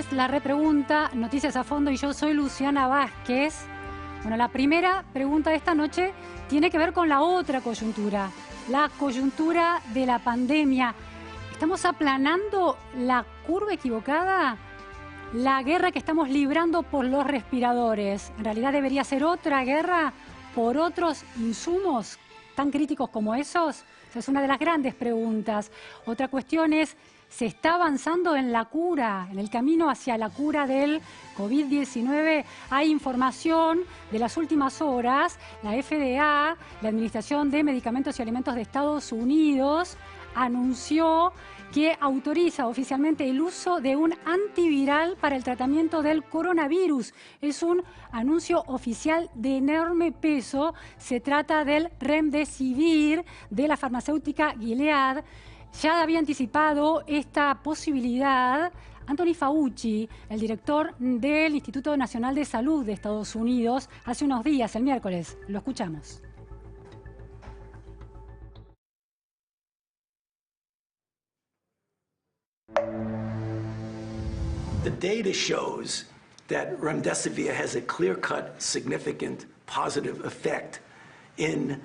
es La Repregunta, Noticias a Fondo, y yo soy Luciana Vázquez. Bueno, la primera pregunta de esta noche tiene que ver con la otra coyuntura, la coyuntura de la pandemia. ¿Estamos aplanando la curva equivocada? La guerra que estamos librando por los respiradores, ¿en realidad debería ser otra guerra por otros insumos tan críticos como esos? Esa es una de las grandes preguntas. Otra cuestión es, ¿se está avanzando en la cura, en el camino hacia la cura del COVID-19? Hay información de las últimas horas. La FDA, la Administración de Medicamentos y Alimentos de Estados Unidos, anunció que autoriza oficialmente el uso de un antiviral para el tratamiento del coronavirus. Es un anuncio oficial de enorme peso. Se trata del Remdesivir de la farmacéutica Gilead. Ya había anticipado esta posibilidad Anthony Fauci, el director del Instituto Nacional de Salud de Estados Unidos, hace unos días, el miércoles. Lo escuchamos. The data shows that remdesivir has a clear-cut, significant positive effect in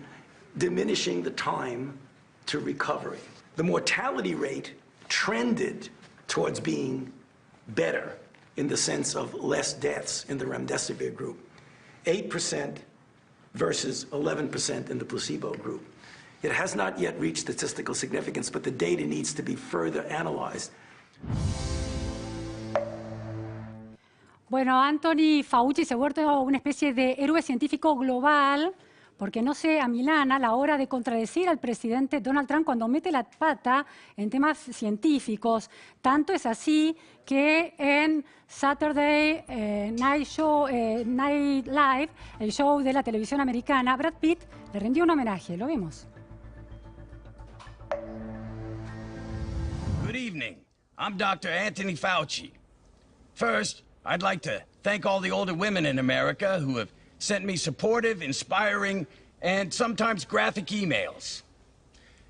diminishing the time to recovery. The mortality rate trended towards being better in the sense of less deaths in the remdesivir group. 8% versus 11% in the placebo group. It has not yet reached statistical significance, but the data needs to be further analyzed. Bueno, Anthony Fauci se ha vuelto una especie de héroe científico global porque no se amilana a la hora de contradecir al presidente Donald Trump cuando mete la pata en temas científicos. Tanto es así que en Saturday Night Live, el show de la televisión americana, Brad Pitt le rindió un homenaje. Lo vimos. Good evening. I'm Dr. Anthony Fauci. First, I'd like to thank all the older women in America who have sent me supportive, inspiring, and sometimes graphic emails.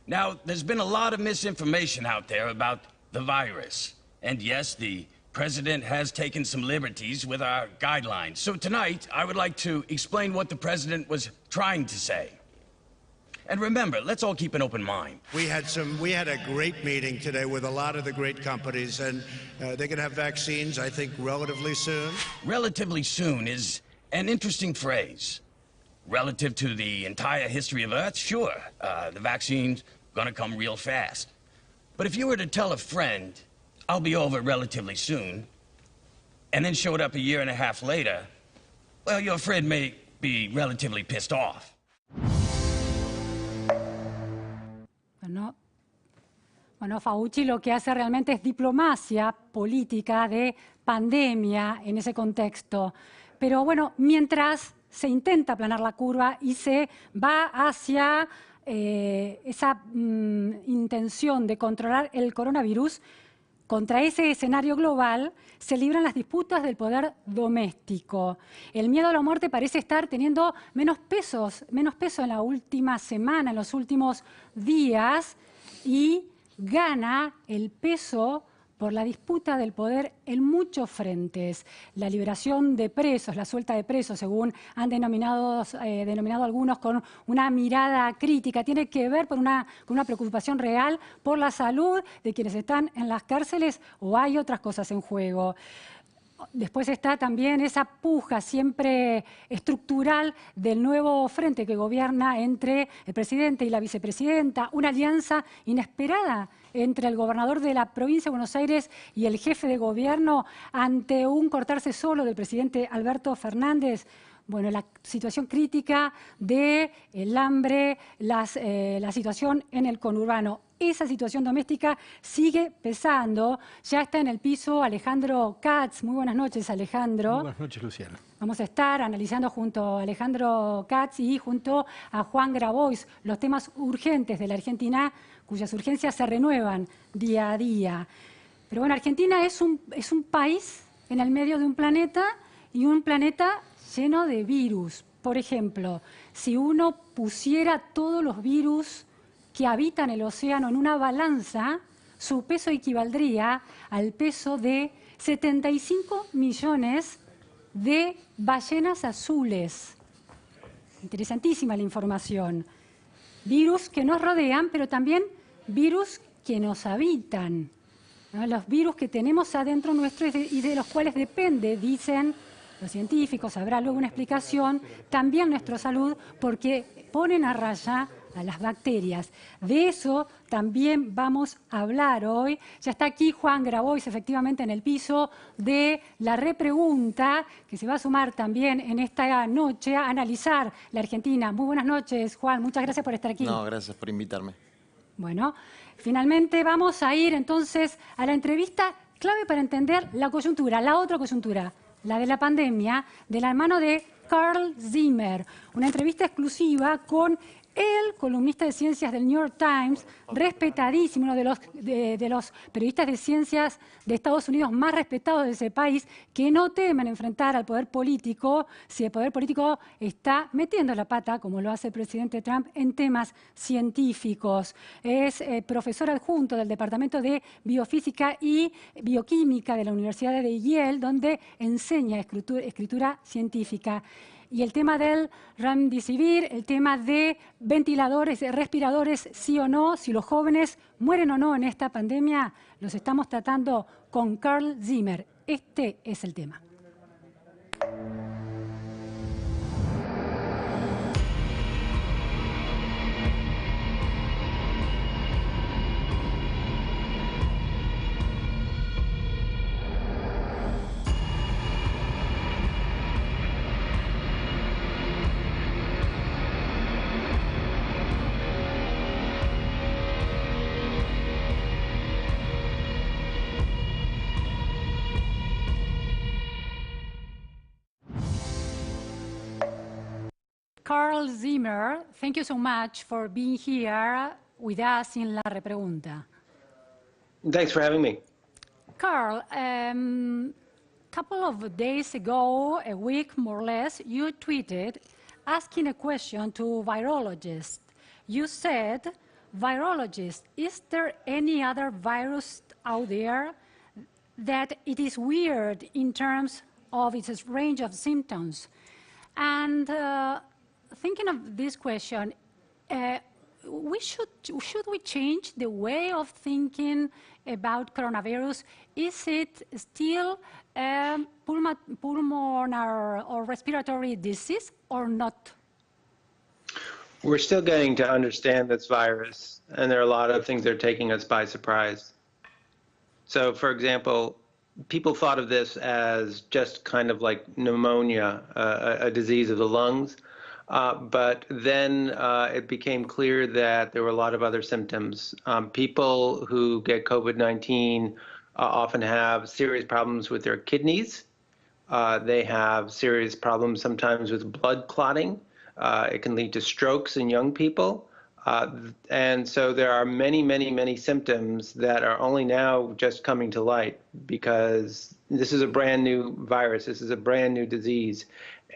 Now, there's been a lot of misinformation out there about the virus. And yes, the president has taken some liberties with our guidelines. So tonight, I would like to explain what the president was trying to say. And remember, let's all keep an open mind. We had a great meeting today with a lot of the great companies, and they're going to have vaccines, I think, relatively soon. Relatively soon is an interesting phrase. Relative to the entire history of Earth, sure, the vaccine's going to come real fast. But if you were to tell a friend, I'll be over relatively soon, and then showed up a year and a half later, well, your friend may be relatively pissed off. Bueno, Fauci lo que hace realmente es diplomacia política de pandemia en ese contexto. Pero bueno, mientras se intenta aplanar la curva y se va hacia esa intención de controlar el coronavirus, contra ese escenario global se libran las disputas del poder doméstico. El miedo a la muerte parece estar teniendo menos peso en la última semana, en los últimos días, y gana el peso por la disputa del poder en muchos frentes. La liberación de presos, la suelta de presos, según han denominado algunos con una mirada crítica, tiene que ver con una preocupación real por la salud de quienes están en las cárceles, o hay otras cosas en juego. Después está también esa puja siempre estructural del nuevo frente que gobierna entre el presidente y la vicepresidenta, una alianza inesperada entre el gobernador de la provincia de Buenos Aires y el jefe de gobierno ante un cortarse solo del presidente Alberto Fernández. Bueno, la situación crítica del hambre, la situación en el conurbano. Esa situación doméstica sigue pesando. Ya está en el piso Alejandro Katz. Muy buenas noches, Alejandro. Muy buenas noches, Luciana. Vamos a estar analizando junto a Alejandro Katz y junto a Juan Grabois los temas urgentes de la Argentina, cuyas urgencias se renuevan día a día. Pero bueno, Argentina es un país en el medio de un planeta, y un planeta lleno de virus. Por ejemplo, si uno pusiera todos los virus que habitan el océano en una balanza, su peso equivaldría al peso de 75 millones de ballenas azules. Interesantísima la información. Virus que nos rodean, pero también virus que nos habitan, ¿no? Los virus que tenemos adentro nuestro y de los cuales depende, dicen los científicos, habrá luego una explicación, también nuestra salud, porque ponen a raya a las bacterias. De eso también vamos a hablar hoy. Ya está aquí Juan Grabois, efectivamente, en el piso de la repregunta, que se va a sumar también en esta noche a analizar la Argentina. Muy buenas noches, Juan. Muchas gracias por estar aquí. No, gracias por invitarme. Bueno, finalmente vamos a ir entonces a la entrevista clave para entender la coyuntura, la otra coyuntura, la de la pandemia, de la mano de Carl Zimmer. Una entrevista exclusiva con el columnista de ciencias del New York Times, respetadísimo, uno de los periodistas de ciencias de Estados Unidos más respetados de ese país, que no temen enfrentar al poder político si el poder político está metiendo la pata, como lo hace el presidente Trump, en temas científicos. Es profesor adjunto del Departamento de Biofísica y Bioquímica de la Universidad de Yale, donde enseña escritura científica. Y el tema del remdesivir, el tema de ventiladores, de respiradores, sí o no, si los jóvenes mueren o no en esta pandemia, los estamos tratando con Carl Zimmer. Este es el tema. Carl Zimmer, thank you so much for being here with us in La Repregunta. Thanks for having me. Carl, couple of days ago, a week more or less, you tweeted asking a question to virologists. You said, virologists, is there any other virus out there that it is weird in terms of its range of symptoms? And thinking of this question, should we change the way of thinking about coronavirus? Is it still pulmonary or respiratory disease or not? We're still getting to understand this virus, and there are a lot of things that are taking us by surprise. So, for example, people thought of this as just kind of like pneumonia, a disease of the lungs. But then it became clear that there were a lot of other symptoms. People who get COVID-19 often have serious problems with their kidneys. They have serious problems sometimes with blood clotting. It can lead to strokes in young people. And so there are many, many, many symptoms that are only now just coming to light because this is a brand new virus. This is a brand new disease.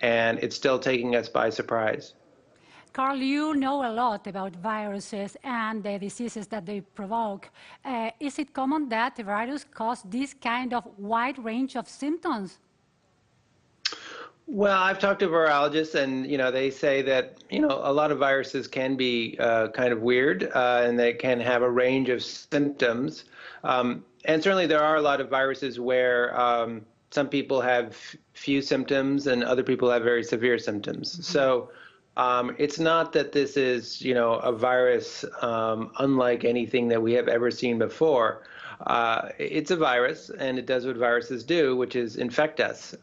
And it's still taking us by surprise. Carl, you know a lot about viruses and the diseases that they provoke. Is it common that the virus causes this kind of wide range of symptoms? Well, I've talked to virologists, and they say that a lot of viruses can be kind of weird, and they can have a range of symptoms. And certainly, there are a lot of viruses where some people have few symptoms and other people have very severe symptoms. Mm-hmm. So it's not that this is, a virus unlike anything that we have ever seen before. It's a virus, and it does what viruses do, which is infect us.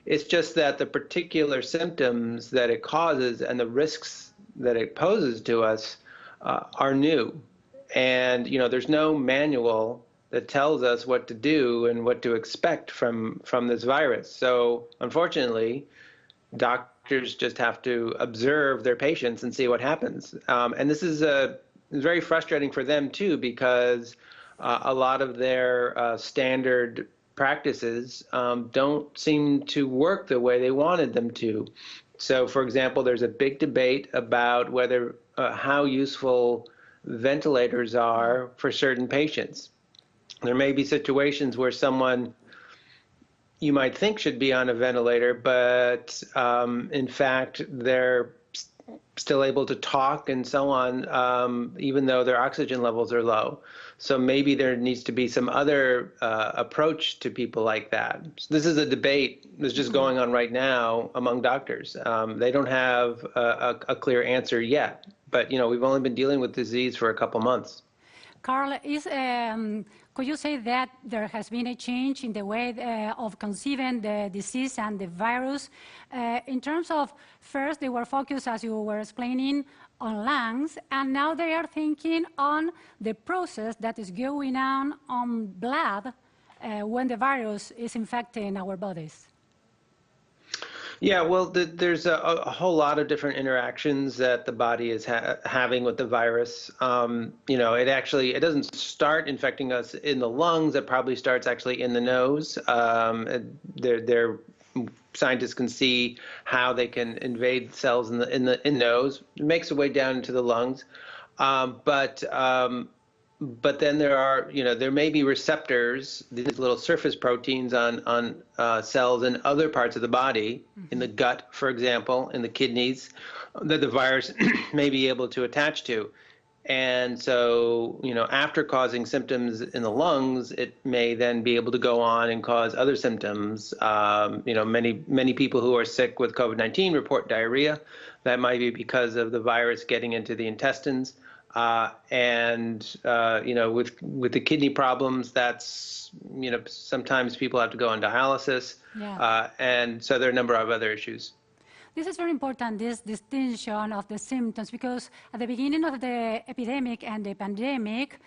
It's just that the particular symptoms that it causes and the risks that it poses to us are new. And, there's no manual that tells us what to do and what to expect from this virus. So unfortunately, doctors just have to observe their patients and see what happens. And this is very frustrating for them too, because a lot of their standard practices don't seem to work the way they wanted them to. So for example, there's a big debate about whether how useful ventilators are for certain patients. There may be situations where someone you might think should be on a ventilator, but in fact, they're still able to talk and so on, even though their oxygen levels are low. So maybe there needs to be some other approach to people like that. So this is a debate that's just going on right now among doctors. They don't have a clear answer yet, but we've only been dealing with disease for a couple months. Carl, could you say that there has been a change in the way of conceiving the disease and the virus? In terms of, first they were focused, as you were explaining, on lungs, and now they are thinking on the process that is going on blood when the virus is infecting our bodies. Yeah, well, there's a whole lot of different interactions that the body is having with the virus. It doesn't start infecting us in the lungs. It probably starts actually in the nose. Scientists can see how they can invade cells in the nose. It makes its way down into the lungs, but then there may be receptors, these little surface proteins on cells in other parts of the body, in the gut, for example, in the kidneys, that the virus may be able to attach to. And so, after causing symptoms in the lungs, it may then be able to go on and cause other symptoms. Many people who are sick with COVID-19 report diarrhea. That might be because of the virus getting into the intestines. With the kidney problems, that's, sometimes people have to go on dialysis. Yeah. And so there are a number of other issues. This is very important, this distinction of the symptoms, because at the beginning of the epidemic and the pandemic,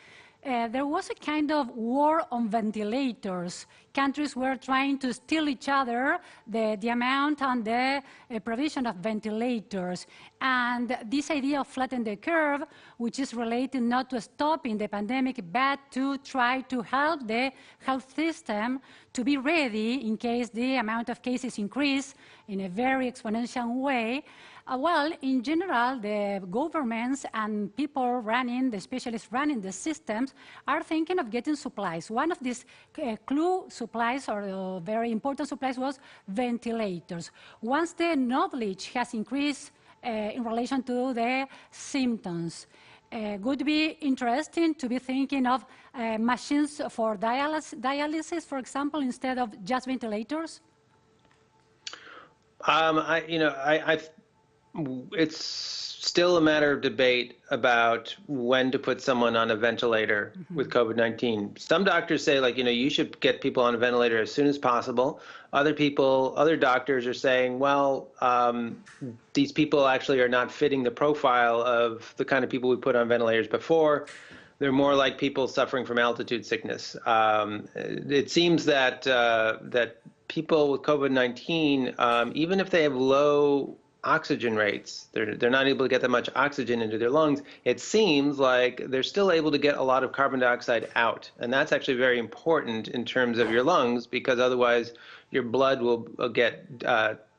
there was a kind of war on ventilators. Countries were trying to steal each other the amount and the provision of ventilators. And this idea of flatten the curve, which is related not to stopping the pandemic, but to try to help the health system to be ready in case the amount of cases increase in a very exponential way. Well, in general, the governments and people running, the specialists running the systems, are thinking of getting supplies. One of these clue supplies, or very important supplies, was ventilators. Once the knowledge has increased in relation to the symptoms, would be interesting to be thinking of machines for dialysis, for example, instead of just ventilators? It's still a matter of debate about when to put someone on a ventilator with COVID-19. Some doctors say, you should get people on a ventilator as soon as possible. Other doctors are saying, well, these people actually are not fitting the profile of the kind of people we put on ventilators before. They're more like people suffering from altitude sickness. It seems that people with COVID-19, even if they have low oxygen rates, they're not able to get that much oxygen into their lungs, it seems like they're still able to get a lot of carbon dioxide out. And that's actually very important in terms of your lungs, because otherwise your blood will get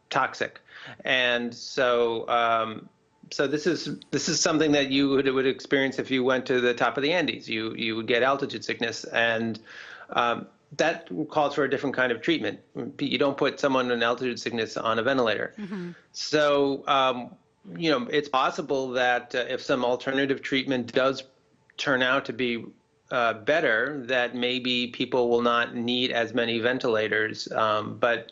toxic. And so this is something that you would experience if you went to the top of the Andes. You would get altitude sickness, and that calls for a different kind of treatment. You don't put someone with altitude sickness on a ventilator. So, it's possible that if some alternative treatment does turn out to be better, that maybe people will not need as many ventilators, but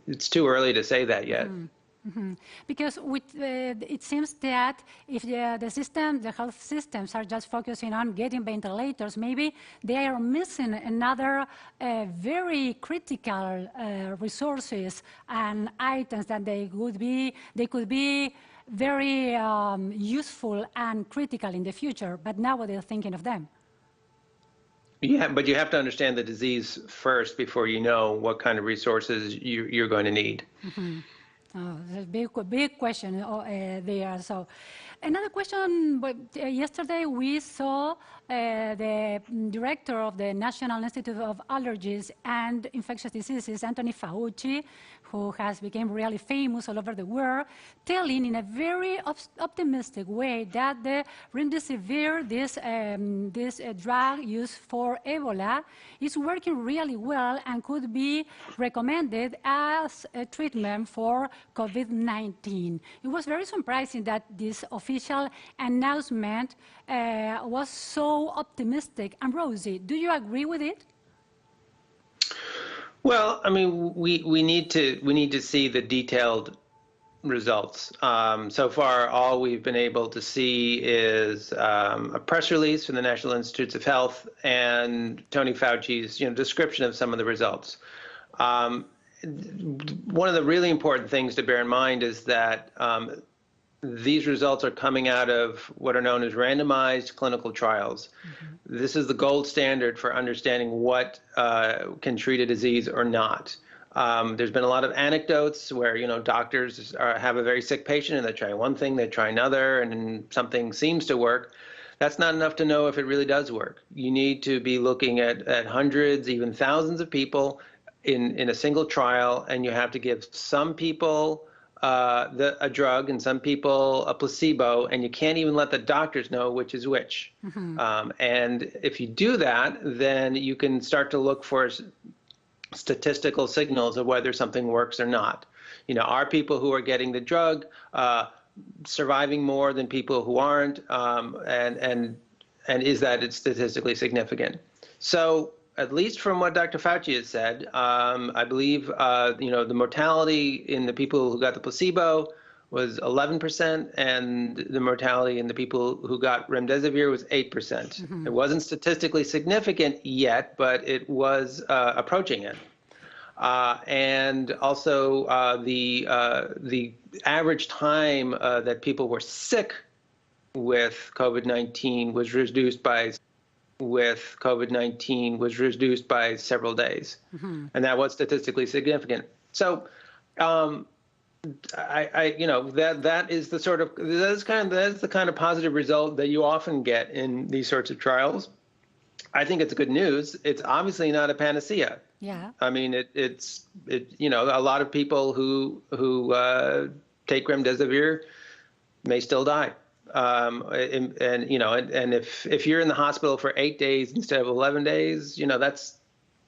it's too early to say that yet. Because it seems that if the health systems are just focusing on getting ventilators, maybe they are missing another very critical resources and items that they could be very useful and critical in the future, but now they're thinking of them. Yeah, but you have to understand the disease first before you know what kind of resources you're going to need. Oh, that's a big question there. So, Another question, yesterday we saw the director of the National Institute of Allergies and Infectious Diseases, Anthony Fauci, who has become really famous all over the world, telling in a very optimistic way that the remdesivir, this drug used for Ebola, is working really well and could be recommended as a treatment for COVID-19. It was very surprising that this official announcement was so optimistic and rosy. Do you agree with it? Well, I mean, we need to see the detailed results. So far, all we've been able to see is a press release from the National Institutes of Health and Tony Fauci's description of some of the results. One of the really important things to bear in mind is that these results are coming out of what are known as randomized clinical trials. Mm-hmm. This is the gold standard for understanding what can treat a disease or not. There's been a lot of anecdotes where doctors have a very sick patient and they try one thing, they try another, and something seems to work. That's not enough to know if it really does work. You need to be looking at hundreds, even thousands of people in a single trial, and you have to give some people a drug and some people a placebo, and you can't even let the doctors know which is which. Mm-hmm. And if you do that, then you can start to look for statistical signals of whether something works or not. Are people who are getting the drug surviving more than people who aren't, and is that it's statistically significant? So, at least from what Dr. Fauci has said, I believe the mortality in the people who got the placebo was 11%, and the mortality in the people who got remdesivir was 8%. Mm-hmm. It wasn't statistically significant yet, but it was approaching it. And also the average time that people were sick with COVID-19 was reduced by several days. Mm-hmm. And that was statistically significant. So that is the kind of positive result that you often get in these sorts of trials. I think it's good news. It's obviously not a panacea. Yeah. I mean, it's a lot of people who take remdesivir may still die. And if you're in the hospital for 8 days instead of 11 days,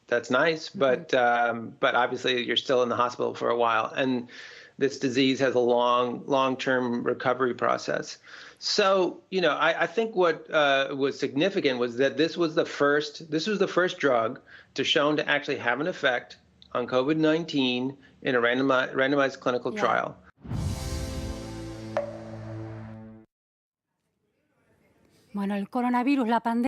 that's nice, but obviously you're still in the hospital for a while, and this disease has a long-term recovery process. So, I think what was significant was that this was the first drug shown to actually have an effect on COVID-19 in a randomized clinical trial. Bueno, el coronavirus, la pandemia.